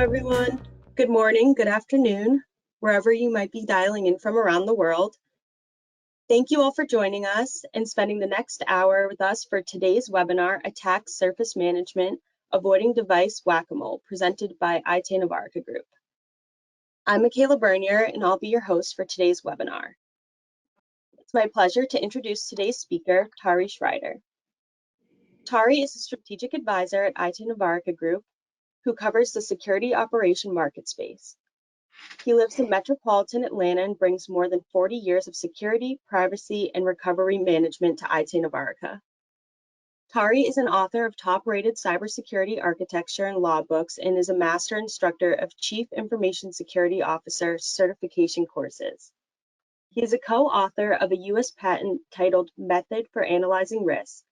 everyone. Good morning, good afternoon, wherever you might be dialing in from around the world. Thank you all for joining us and spending the next hour with us for today's webinar, Attack Surface Management, Avoiding Device Whac-a-Mole, presented by IT Navarica Group. I'm Michaela Bernier, and I'll be your host for today's webinar. It's my pleasure to introduce today's speaker, Tari Schreider. Tari is a strategic advisor at IT Navarica Group, who covers the security operation market space. He lives in metropolitan Atlanta and brings more than 40 years of security, privacy, and recovery management to IT Navarica. Tari is an author of top-rated cybersecurity architecture and law books and is a master instructor of Chief Information Security Officer certification courses. He is a co-author of a U.S. patent titled Method for Analyzing Risk.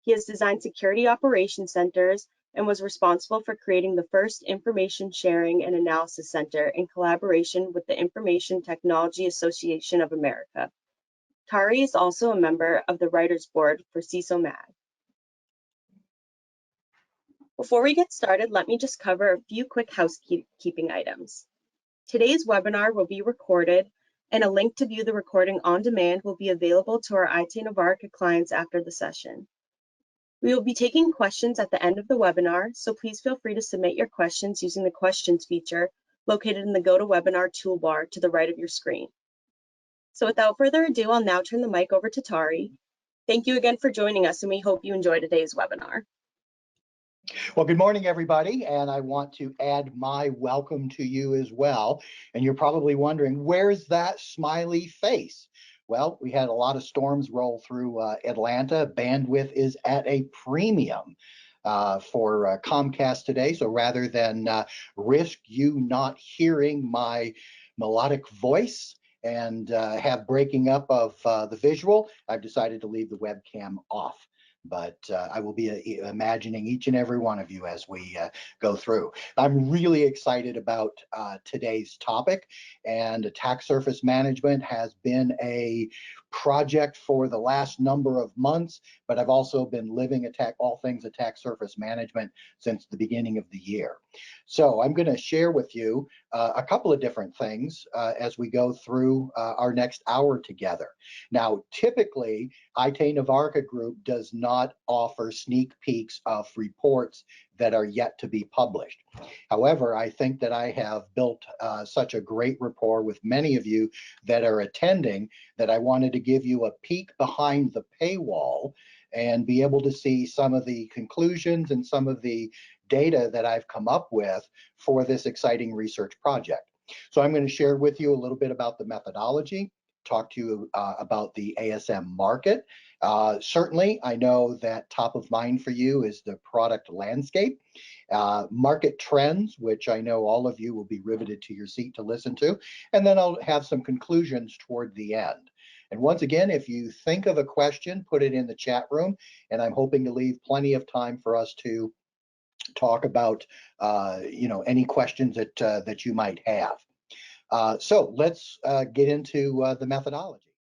He has designed security operations centers and was responsible for creating the first Information Sharing and Analysis Center in collaboration with the Information Technology Association of America. Tari is also a member of the Writers Board for CISO Mag. Before we get started, let me just cover a few quick housekeeping items. Today's webinar will be recorded, and a link to view the recording on demand will be available to our IT Navarica clients after the session. We will be taking questions at the end of the webinar, so please feel free to submit your questions using the questions feature located in the GoToWebinar toolbar to the right of your screen. So without further ado, I'll now turn the mic over to Tari. Thank you again for joining us, and we hope you enjoy today's webinar. Well, good morning, everybody, and I want to add my welcome to you as well. And you're probably wondering, where's that smiley face? Well, we had a lot of storms roll through Atlanta. Bandwidth is at a premium for Comcast today. So rather than risk you not hearing my melodic voice and have breaking up of the visual, I've decided to leave the webcam off. But I will be imagining each and every one of you as we go through. I'm really excited about today's topic, and attack surface management has been a project for the last number of months, but I've also been living all things attack surface management since the beginning of the year. So I'm going to share with you a couple of different things as we go through our next hour together. Now, typically, IT Navarica Group does not offer sneak peeks of reports that are yet to be published. However, I think that I have built such a great rapport with many of you that are attending that I wanted to give you a peek behind the paywall and be able to see some of the conclusions and some of the data that I've come up with for this exciting research project. So I'm going to share with you a little bit about the methodology, talk to you about the ASM market. Certainly, I know that top of mind for you is the product landscape, market trends, which I know all of you will be riveted to your seat to listen to, and then I'll have some conclusions toward the end. And once again, if you think of a question, put it in the chat room, and I'm hoping to leave plenty of time for us to talk about any questions that you might have. So let's get into the methodology.